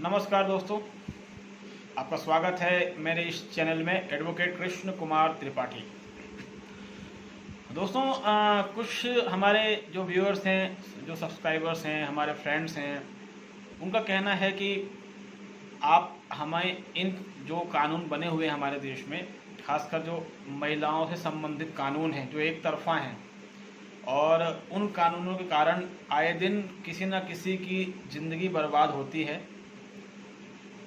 नमस्कार दोस्तों, आपका स्वागत है मेरे इस चैनल में एडवोकेट कृष्ण कुमार त्रिपाठी। दोस्तों कुछ हमारे जो व्यूअर्स हैं, जो सब्सक्राइबर्स हैं, हमारे फ्रेंड्स हैं, उनका कहना है कि आप हमें इन जो कानून बने हुए हैं हमारे देश में, खासकर जो महिलाओं से संबंधित कानून हैं जो एक तरफा हैं, और उन कानूनों के कारण आए दिन किसी न किसी की ज़िंदगी बर्बाद होती है।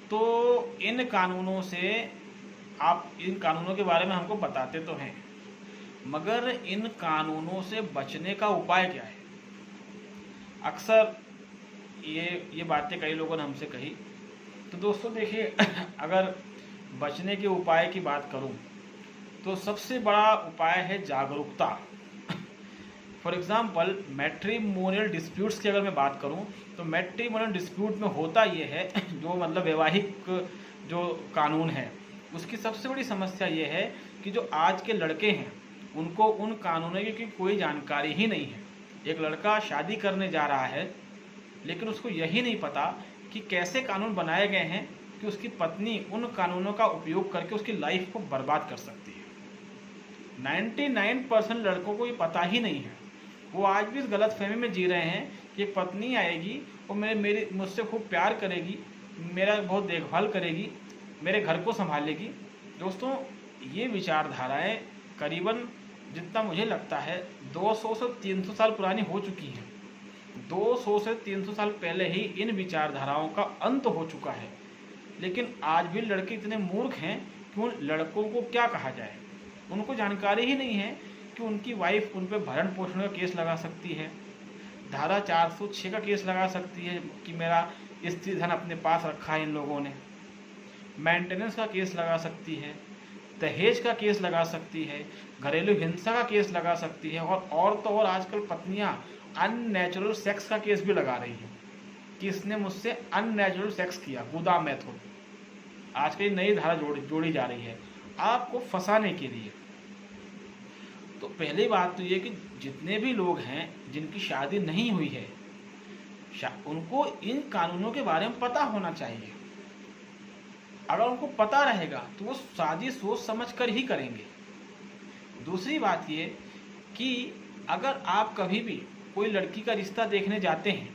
तो इन कानूनों से आप इन कानूनों के बारे में हमको बताते तो हैं, मगर इन कानूनों से बचने का उपाय क्या है? अक्सर ये बातें कई लोगों ने हमसे कही। तो दोस्तों देखिए, अगर बचने के उपाय की बात करूं तो सबसे बड़ा उपाय है जागरूकता। फॉर एग्ज़ाम्पल मैट्रिमोनियल डिस्प्यूट्स की अगर मैं बात करूं तो मैट्रिमोनियल डिस्प्यूट में होता ये है, जो मतलब वैवाहिक जो कानून है उसकी सबसे बड़ी समस्या ये है कि जो आज के लड़के हैं उनको उन कानूनों की कोई जानकारी ही नहीं है। एक लड़का शादी करने जा रहा है लेकिन उसको यही नहीं पता कि कैसे कानून बनाए गए हैं कि उसकी पत्नी उन कानूनों का उपयोग करके उसकी लाइफ को बर्बाद कर सकती है। 99% लड़कों को ये पता ही नहीं है। वो आज भी इस गलतफहमी में जी रहे हैं कि एक पत्नी आएगी और मेरे मुझसे खूब प्यार करेगी, मेरा बहुत देखभाल करेगी, मेरे घर को संभालेगी। दोस्तों ये विचारधाराएं करीबन जितना मुझे लगता है 200 से 300 साल पुरानी हो चुकी हैं। 200 से 300 साल पहले ही इन विचारधाराओं का अंत हो चुका है। लेकिन आज भी लड़के इतने मूर्ख हैं कि उन लड़कों को क्या कहा जाए। उनको जानकारी ही नहीं है कि उनकी वाइफ उन पर भरण पोषण का केस लगा सकती है, धारा 406 का केस लगा सकती है कि मेरा स्त्री धन अपने पास रखा है इन लोगों ने, मेंटेनेंस का केस लगा सकती है, दहेज का केस लगा सकती है, घरेलू हिंसा का केस लगा सकती है, और तो और आजकल पत्नियां अननेचुरल सेक्स का केस भी लगा रही है कि इसने मुझसे अननेचुरल सेक्स किया, गुदा मेथड। आजकल नई धारा जोड़ी जा रही है आपको फंसाने के लिए। तो पहली बात तो ये कि जितने भी लोग हैं जिनकी शादी नहीं हुई है, उनको इन कानूनों के बारे में पता होना चाहिए। अगर उनको पता रहेगा तो वो शादी सोच समझ कर ही करेंगे। दूसरी बात ये कि अगर आप कभी भी कोई लड़की का रिश्ता देखने जाते हैं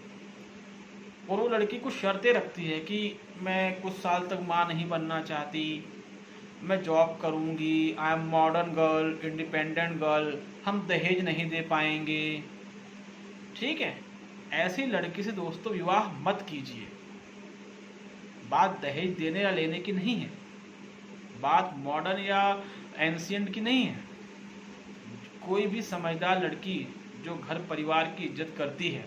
और वो लड़की कुछ शर्तें रखती है कि मैं कुछ साल तक माँ नहीं बनना चाहती, मैं जॉब करूंगी, I am modern girl, independent girl, हम दहेज नहीं दे पाएंगे, ठीक है, ऐसी लड़की से दोस्तों विवाह मत कीजिए। बात दहेज देने या लेने की नहीं है, बात मॉडर्न या एंशिएंट की नहीं है। कोई भी समझदार लड़की जो घर परिवार की इज्जत करती है,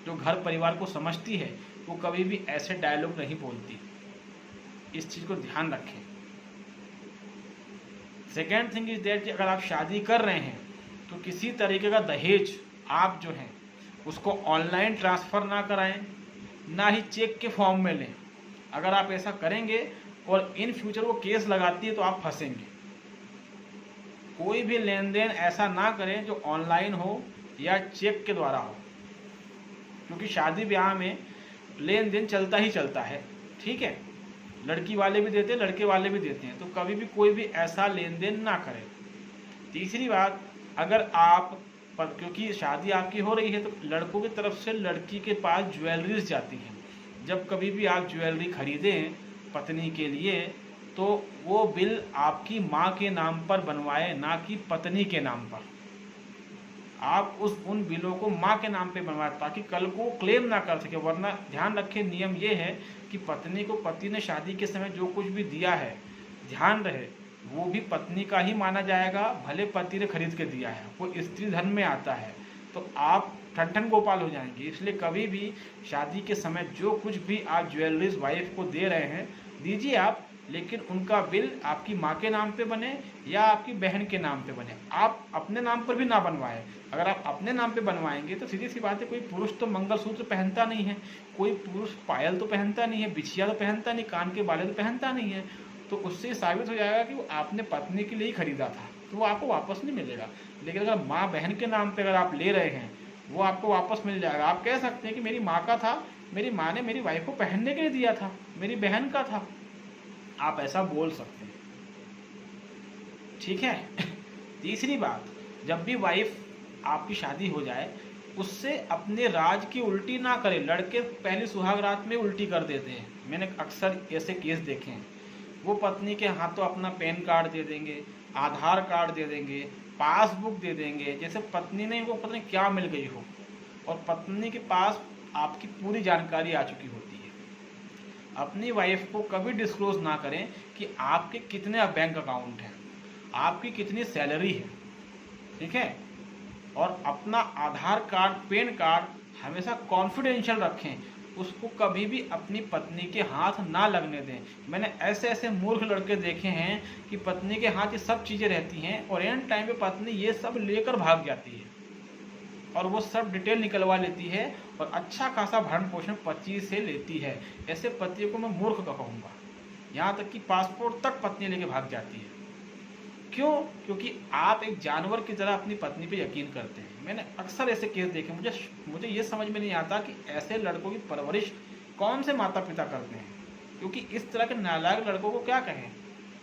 जो घर परिवार को समझती है, वो कभी भी ऐसे डायलॉग नहीं बोलती। इस चीज़ को ध्यान रखें। सेकेंड थिंग इज दैट, अगर आप शादी कर रहे हैं तो किसी तरीके का दहेज आप जो है उसको ऑनलाइन ट्रांसफ़र ना कराएं, ना ही चेक के फॉर्म में लें। अगर आप ऐसा करेंगे और इन फ्यूचर वो केस लगाती है तो आप फंसेंगे। कोई भी लेन देन ऐसा ना करें जो ऑनलाइन हो या चेक के द्वारा हो, क्योंकि शादी ब्याह में लेन देन चलता ही चलता है, ठीक है, लड़की वाले भी देते हैं, लड़के वाले भी देते हैं। तो कभी भी कोई भी ऐसा लेन देन ना करें। तीसरी बात, अगर आप क्योंकि शादी आपकी हो रही है तो लड़कों की तरफ से लड़की के पास ज्वेलरीज जाती हैं। जब कभी भी आप ज्वेलरी खरीदें पत्नी के लिए तो वो बिल आपकी माँ के नाम पर बनवाएं, ना कि पत्नी के नाम पर। आप उन बिलों को माँ के नाम पे बनवाएं ताकि कल को क्लेम ना कर सके। वरना ध्यान रखें, नियम ये है कि पत्नी को पति ने शादी के समय जो कुछ भी दिया है, ध्यान रहे वो भी पत्नी का ही माना जाएगा, भले पति ने खरीद के दिया है, वो स्त्री धन में आता है। तो आप ठन गोपाल हो जाएंगे। इसलिए कभी भी शादी के समय जो कुछ भी आप ज्वेलरीज वाइफ को दे रहे हैं दीजिए आप, लेकिन उनका बिल आपकी माँ के नाम पे बने या आपकी बहन के नाम पे बने। आप अपने नाम पर भी ना बनवाएं। अगर आप अपने नाम पे बनवाएंगे तो सीधी सी बात है, कोई पुरुष तो मंगलसूत्र पहनता नहीं है, कोई पुरुष पायल तो पहनता नहीं है, बिछिया तो पहनता नहीं, कान के बाले तो पहनता नहीं है। तो उससे साबित हो जाएगा कि वो आपने पत्नी के लिए ही खरीदा था, तो वो आपको वापस नहीं मिलेगा। लेकिन अगर माँ बहन के नाम पर अगर आप ले रहे हैं वो आपको वापस मिल जाएगा। आप कह सकते हैं कि मेरी माँ का था मेरी माँ ने मेरी वाइफ को पहनने के लिए दिया था, मेरी बहन का था। आप ऐसा बोल सकते हैं, ठीक है। तीसरी बात, जब भी वाइफ आपकी शादी हो जाए, उससे अपने राज की उल्टी ना करें। लड़के पहली सुहाग रात में उल्टी कर देते हैं, मैंने अक्सर ऐसे केस देखे हैं। वो पत्नी के हाथों अपना पैन कार्ड दे देंगे, आधार कार्ड दे देंगे, पासबुक दे देंगे, जैसे पत्नी ने वो पता नहीं क्या मिल गई हो, और पत्नी के पास आपकी पूरी जानकारी आ चुकी होती है। अपनी वाइफ को कभी डिस्क्लोज ना करें कि आपके कितने बैंक अकाउंट हैं, आपकी कितनी सैलरी है, ठीक है। और अपना आधार कार्ड, पैन कार्ड हमेशा कॉन्फिडेंशियल रखें, उसको कभी भी अपनी पत्नी के हाथ ना लगने दें। मैंने ऐसे ऐसे मूर्ख लड़के देखे हैं कि पत्नी के हाथ ये सब चीज़ें रहती हैं और एंड टाइम पे पत्नी ये सब लेकर भाग जाती है और वो सब डिटेल निकलवा लेती है और अच्छा खासा भरण पोषण पति से लेती है। ऐसे पतियों को मैं मूर्ख कहूँगा। यहाँ तक कि पासपोर्ट तक पत्नी लेके भाग जाती है। क्यों? क्योंकि आप एक जानवर की तरह अपनी पत्नी पे यकीन करते हैं। मैंने अक्सर ऐसे केस देखे। मुझे ये समझ में नहीं आता कि ऐसे लड़कों की परवरिश कौन से माता पिता करते हैं, क्योंकि इस तरह के नालायक लड़कों को क्या कहें।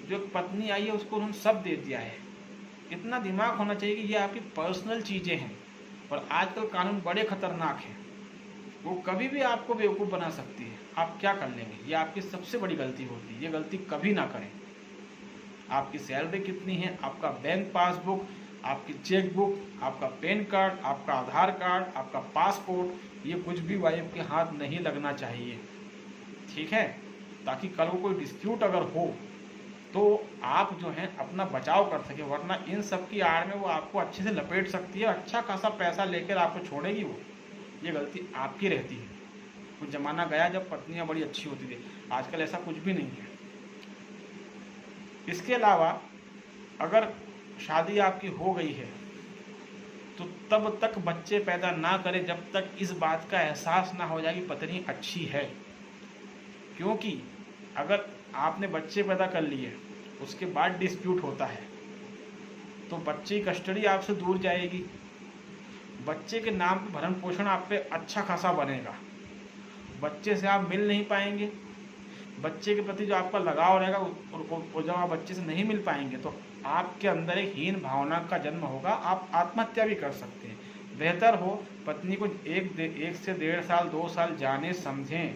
जो पत्नी आई है उसको उन्होंने सब दे दिया है। इतना दिमाग होना चाहिए कि ये आपकी पर्सनल चीज़ें हैं और आजकल कानून बड़े खतरनाक हैं, वो कभी भी आपको बेवकूफ़ बना सकती है। आप क्या कर लेंगे, ये आपकी सबसे बड़ी गलती होती है। ये गलती कभी ना करें। आपकी सैलरी कितनी है, आपका बैंक पासबुक, आपकी चेकबुक, आपका पैन कार्ड, आपका आधार कार्ड, आपका पासपोर्ट, ये कुछ भी वाइफ के हाथ नहीं लगना चाहिए, ठीक है। ताकि कल को कोई डिस्प्यूट अगर हो तो आप जो है अपना बचाव कर सके, वरना इन सब की आड़ में वो आपको अच्छे से लपेट सकती है, अच्छा खासा पैसा लेकर आपको छोड़ेगी वो। ये गलती आपकी रहती है। कुछ ज़माना गया जब पत्नियां बड़ी अच्छी होती थी, आजकल ऐसा कुछ भी नहीं है। इसके अलावा अगर शादी आपकी हो गई है तो तब तक बच्चे पैदा ना करें जब तक इस बात का एहसास ना हो जाए कि पत्नी अच्छी है। क्योंकि अगर आपने बच्चे पैदा कर लिए, उसके बाद डिस्प्यूट होता है तो बच्चे की कस्टडी आपसे दूर जाएगी, बच्चे के नाम पे भरण पोषण आप पे अच्छा खासा बनेगा, बच्चे से आप मिल नहीं पाएंगे, बच्चे के प्रति जो आपका लगाव रहेगा और जब आप बच्चे से नहीं मिल पाएंगे तो आपके अंदर एक हीन भावना का जन्म होगा, आप आत्महत्या भी कर सकते हैं। बेहतर हो पत्नी को एक से 1.5 साल 2 साल जाने समझें,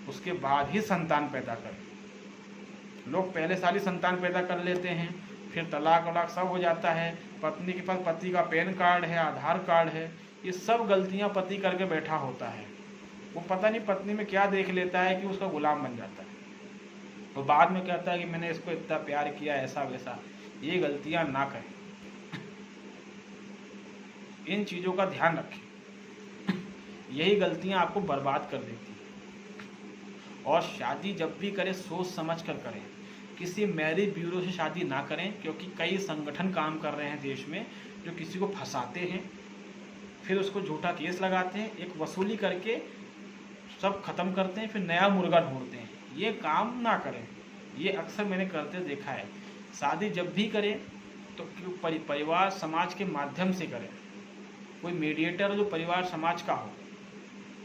उसके बाद ही संतान पैदा करें। लोग पहले साल ही संतान पैदा कर लेते हैं, फिर तलाक वलाक सब हो जाता है। पत्नी के पास पति का पैन कार्ड है, आधार कार्ड है, ये सब गलतियां पति करके बैठा होता है। वो पता नहीं पत्नी में क्या देख लेता है कि उसका गुलाम बन जाता है। तो बाद में कहता है कि मैंने इसको इतना प्यार किया, ऐसा वैसा। ये गलतियां ना करें, इन चीज़ों का ध्यान रखें। यही गलतियां आपको बर्बाद कर देती हैं। और शादी जब भी करें सोच समझ कर करें। किसी मैरिज ब्यूरो से शादी ना करें, क्योंकि कई संगठन काम कर रहे हैं देश में जो किसी को फंसाते हैं, फिर उसको झूठा केस लगाते हैं, एक वसूली करके सब खत्म करते हैं, फिर नया मुर्गा ढूंढते हैं। ये काम ना करें, ये अक्सर मैंने करते देखा है। शादी जब भी करें तो परिवार समाज के माध्यम से करें, कोई मीडिएटर जो परिवार समाज का हो।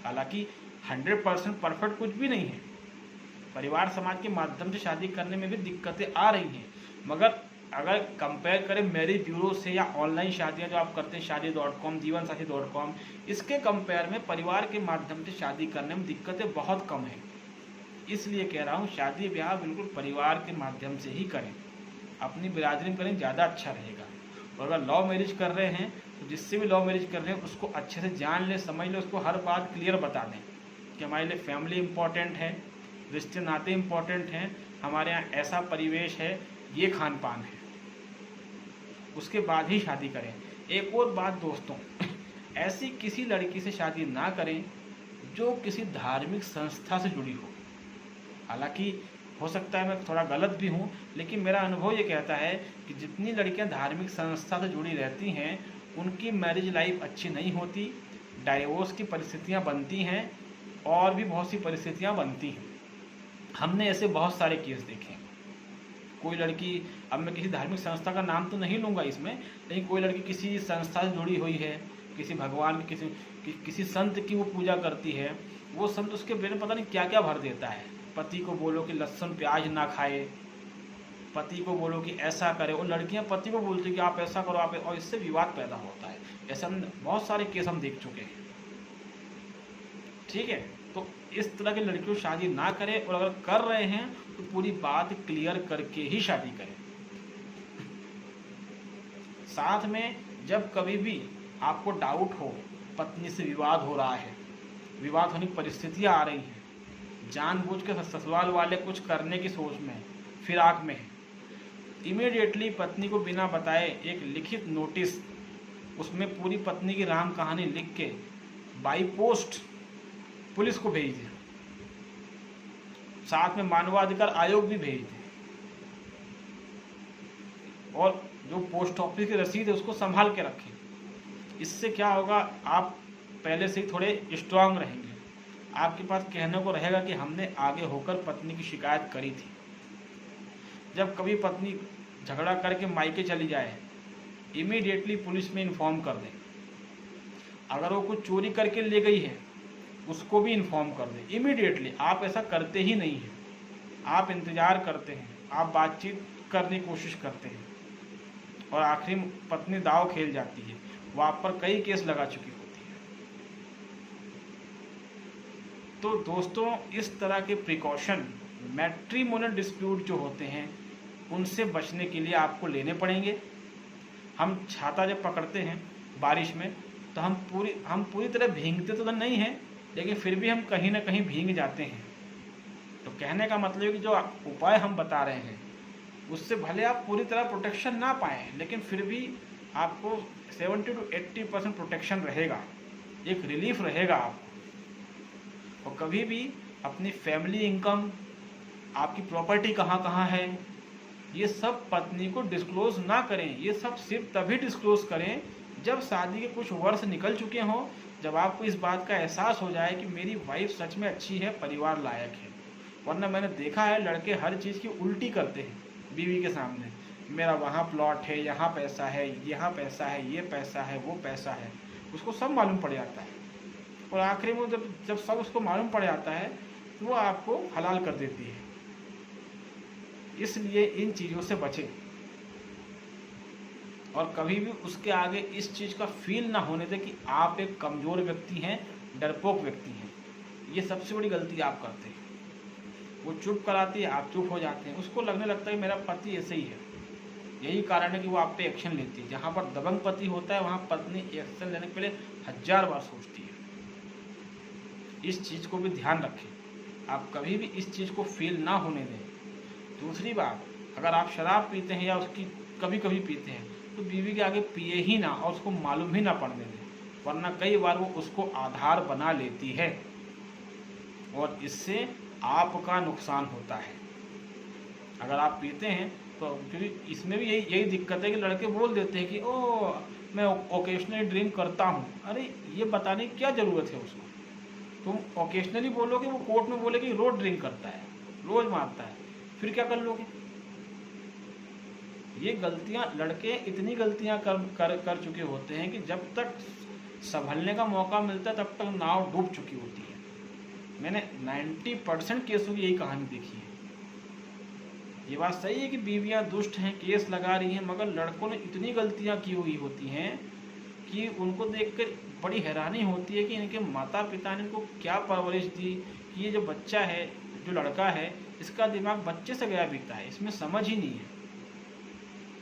हालांकि 100% परफेक्ट कुछ भी नहीं है, परिवार समाज के माध्यम से शादी करने में भी दिक्कतें आ रही हैं, मगर अगर कंपेयर करें मैरिज ब्यूरो से या ऑनलाइन शादियां जो आप करते हैं शादी.com, जीवनसाथी.com, इसके कंपेयर में परिवार के माध्यम से शादी करने में दिक्कतें बहुत कम हैं। इसलिए कह रहा हूँ शादी ब्याह बिल्कुल परिवार के माध्यम से ही करें, अपनी बिरादरी में करें, ज़्यादा अच्छा रहेगा। और अगर लव मैरिज कर रहे हैं तो जिससे भी लव मैरिज कर रहे हैं उसको अच्छे से जान ले, समझ ले, उसको हर बात क्लियर बता दें कि हमारे लिए फैमिली इम्पोर्टेंट है, रिश्ते नाते इम्पोर्टेंट हैं, हमारे यहाँ ऐसा परिवेश है, ये खान पान है, उसके बाद ही शादी करें। एक और बात दोस्तों, ऐसी किसी लड़की से शादी ना करें जो किसी धार्मिक संस्था से जुड़ी हो। हालांकि हो सकता है मैं थोड़ा गलत भी हूँ, लेकिन मेरा अनुभव ये कहता है कि जितनी लड़कियाँ धार्मिक संस्था से जुड़ी रहती हैं उनकी मैरिज लाइफ अच्छी नहीं होती, डाइवोर्स की परिस्थितियाँ बनती हैं और भी बहुत सी परिस्थितियाँ बनती हैं। हमने ऐसे बहुत सारे केस देखे। कोई लड़की, अब मैं किसी धार्मिक संस्था का नाम तो नहीं लूँगा इसमें, लेकिन कोई लड़की किसी संस्था से जुड़ी हुई है, किसी भगवान की किसी संत की वो पूजा करती है, वो संत उसके ब्रेन में पता नहीं क्या क्या भर देता है। पति को बोलो कि लहसुन प्याज ना खाए, पति को बोलो कि ऐसा करे, और लड़कियां पति को बोलती है कि आप ऐसा करो आप, और इससे विवाद पैदा होता है। ऐसे हम बहुत सारे केस हम देख चुके हैं। ठीक है, तो इस तरह की लड़कियों शादी ना करें, और अगर कर रहे हैं तो पूरी बात क्लियर करके ही शादी करें। साथ में जब कभी भी आपको डाउट हो, पत्नी से विवाद हो रहा है, विवाद होने की परिस्थितियां आ रही हैं, जानबूझ के ससुराल वाले कुछ करने की सोच में, फिराक में है, इमीडिएटली पत्नी को बिना बताए एक लिखित नोटिस, उसमें पूरी पत्नी की राम कहानी लिख के बाई पोस्ट पुलिस को भेज दें, साथ में मानवाधिकार आयोग भी भेज दें, और जो पोस्ट ऑफिस की रसीद है उसको संभाल के रखें। इससे क्या होगा, आप पहले से ही थोड़े स्ट्रांग रहेंगे, आपके पास कहने को रहेगा कि हमने आगे होकर पत्नी की शिकायत करी थी। जब कभी पत्नी झगड़ा करके मायके चली जाए, इमीडिएटली पुलिस में इन्फॉर्म कर दें। अगर वो कुछ चोरी करके ले गई है उसको भी इन्फॉर्म कर दें इमीडिएटली। आप ऐसा करते ही नहीं हैं, आप इंतज़ार करते हैं, आप बातचीत करने की कोशिश करते हैं, और आखिरी में पत्नी दाव खेल जाती है, वो आप पर कई केस लगा चुकी होती है। तो दोस्तों, इस तरह के प्रिकॉशन मैट्रिमोनियल डिस्प्यूट जो होते हैं उनसे बचने के लिए आपको लेने पड़ेंगे। हम छाता जब पकड़ते हैं बारिश में, तो हम पूरी तरह भीगते तो नहीं हैं, लेकिन फिर भी हम कहीं ना कहीं भीग जाते हैं। तो कहने का मतलब है कि जो उपाय हम बता रहे हैं उससे भले आप पूरी तरह प्रोटेक्शन ना पाएँ, लेकिन फिर भी आपको 70 to 80% प्रोटेक्शन रहेगा, एक रिलीफ रहेगा आपको। और कभी भी अपनी फैमिली इनकम, आपकी प्रॉपर्टी कहाँ कहाँ है, ये सब पत्नी को डिस्क्लोज ना करें। ये सब सिर्फ तभी डिस्क्लोज करें जब शादी के कुछ वर्ष निकल चुके हों, जब आपको इस बात का एहसास हो जाए कि मेरी वाइफ सच में अच्छी है, परिवार लायक है। वरना मैंने देखा है लड़के हर चीज़ की उल्टी करते हैं बीवी के सामने, मेरा वहाँ प्लॉट है, यहाँ पैसा है, यहाँ पैसा है, ये पैसा है, वो पैसा है, उसको सब मालूम पड़ जाता है। और आखिरी में जब सब उसको मालूम पड़ जाता है तो वो आपको हलाल कर देती है। इसलिए इन चीज़ों से बचें, और कभी भी उसके आगे इस चीज़ का फील ना होने दें कि आप एक कमज़ोर व्यक्ति हैं, डरपोक व्यक्ति हैं। ये सबसे बड़ी गलती आप करते हैं। वो चुप कराती है, आप चुप हो जाते हैं, उसको लगने लगता है मेरा पति ऐसे ही है। यही कारण है कि वो आप पे एक्शन लेती है। जहाँ पर दबंग पति होता है वहाँ पत्नी एक्शन लेने के पहले 1000 बार सोचती है। इस चीज़ को भी ध्यान रखें, आप कभी भी इस चीज़ को फील ना होने दें। दूसरी बात, अगर आप शराब पीते हैं या उसकी कभी कभी पीते हैं तो बीवी के आगे पिए ही ना, और उसको मालूम ही ना पड़ने दें, वरना कई बार वो उसको आधार बना लेती है और इससे आपका नुकसान होता है। अगर आप पीते हैं तो क्योंकि इसमें भी यही दिक्कत है कि लड़के बोल देते हैं कि ओ मैं ओकेशनली ड्रिंक करता हूँ। अरे ये बताने की क्या ज़रूरत है उसको? तुम ओकेशनली बोलोगे, वो कोर्ट में बोले कि रोज ड्रिंक करता है, रोज मारता है, फिर क्या कर लोगे? ये गलतियां, लड़के इतनी गलतियां कर चुके होते हैं कि जब तक संभलने का मौका मिलता है तब तक नाव डूब चुकी होती है। मैंने 90% केसों की यही कहानी देखी है। ये बात सही है कि बीवियां दुष्ट हैं, केस लगा रही हैं, मगर लड़कों ने इतनी गलतियां की हुई होती हैं कि उनको देखकर बड़ी हैरानी होती है कि इनके माता पिता ने इनको क्या परवरिश दी कि ये जो बच्चा है, जो लड़का है, इसका दिमाग बच्चे से गया बीता है, इसमें समझ ही नहीं है।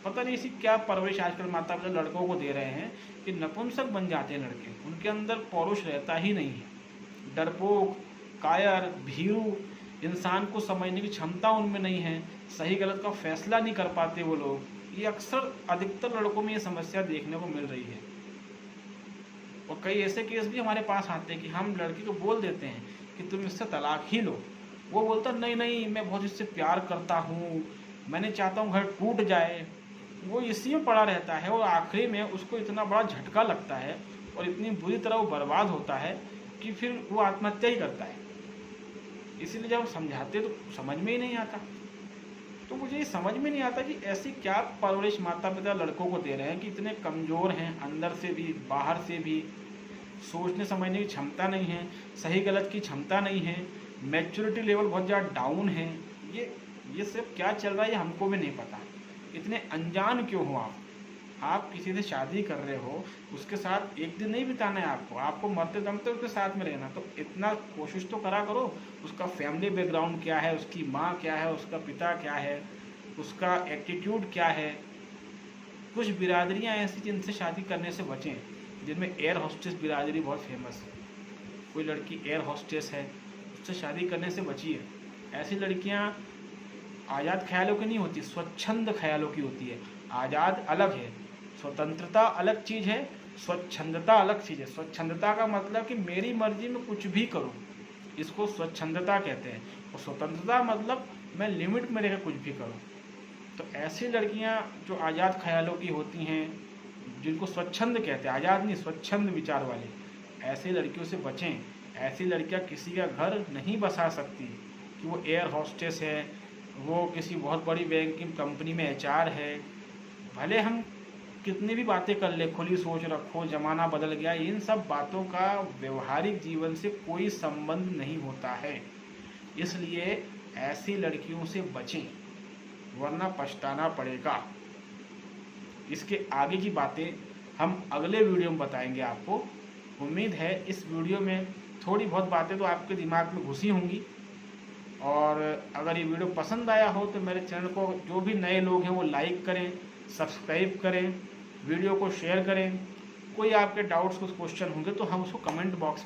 पता नहीं इसी क्या परवरिश आजकल माता पिता लड़कों को दे रहे हैं कि नपुंसक बन जाते हैं लड़के, उनके अंदर पौरुष रहता ही नहीं है। डरपोक, कायर, भीरू, इंसान को समझने की क्षमता उनमें नहीं है, सही गलत का फैसला नहीं कर पाते वो लोग। ये अक्सर अधिकतर लड़कों में ये समस्या देखने को मिल रही है। और कई ऐसे केस भी हमारे पास आते हैं कि हम लड़की को बोल देते हैं कि तुम इससे तलाक ही लो, वो बोलता नहीं नहीं मैं बहुत इससे प्यार करता हूँ, मैंने चाहता हूँ घर टूट जाए। वो इसी में पड़ा रहता है और आखिरी में उसको इतना बड़ा झटका लगता है और इतनी बुरी तरह वो बर्बाद होता है कि फिर वो आत्महत्या ही करता है। इसीलिए जब समझाते तो समझ में ही नहीं आता। तो मुझे ये समझ में नहीं आता कि ऐसी क्या परवरिश माता पिता लड़कों को दे रहे हैं कि इतने कमज़ोर हैं, अंदर से भी बाहर से भी, सोचने समझने की क्षमता नहीं है, सही गलत की क्षमता नहीं है, मैच्योरिटी लेवल बहुत ज़्यादा डाउन है। ये सब क्या चल रहा है ये हमको भी नहीं पता। इतने अनजान क्यों हो आप किसी से शादी कर रहे हो, उसके साथ एक दिन नहीं बिताना है आपको मरते दम तक उसके साथ में रहना। तो इतना कोशिश तो करा करो, उसका फैमिली बैकग्राउंड क्या है, उसकी माँ क्या है, उसका पिता क्या है, उसका एटीट्यूड क्या है। कुछ बिरादरियाँ ऐसी जिनसे शादी करने से बचें, जिनमें एयर होस्टेस बिरादरी बहुत फेमस है। कोई लड़की एयर होस्टेस है, उससे शादी करने से बचिए। ऐसी लड़कियाँ आज़ाद ख्यालों की नहीं होती, स्वच्छंद ख्यालों की होती है। आज़ाद अलग है, स्वतंत्रता अलग चीज़ है, स्वच्छंदता अलग चीज़ है। स्वच्छंदता का मतलब कि मेरी मर्जी में कुछ भी करूं, इसको स्वच्छंदता कहते हैं। और स्वतंत्रता मतलब मैं लिमिट में रहकर कुछ भी करूं। तो ऐसी लड़कियां जो आज़ाद ख्यालों की होती हैं, जिनको स्वच्छंद कहते हैं, आज़ाद नहीं, स्वच्छंद विचार वाले, ऐसी लड़कियों से बचें। ऐसी लड़कियां किसी का घर नहीं बसा सकती कि वो एयर होस्टेस है, वो किसी बहुत बड़ी बैंकिंग कंपनी में एचआर है। भले हम कितनी भी बातें कर ले, खुली सोच रखो, ज़माना बदल गया, इन सब बातों का व्यवहारिक जीवन से कोई संबंध नहीं होता है। इसलिए ऐसी लड़कियों से बचें, वरना पछताना पड़ेगा। इसके आगे की बातें हम अगले वीडियो में बताएंगे आपको। उम्मीद है इस वीडियो में थोड़ी बहुत बातें तो आपके दिमाग में घुसी होंगी। और अगर ये वीडियो पसंद आया हो तो मेरे चैनल को जो भी नए लोग हैं वो लाइक करें, सब्सक्राइब करें, वीडियो को शेयर करें। कोई आपके डाउट्स कुछ क्वेश्चन होंगे तो हम उसको कमेंट बॉक्स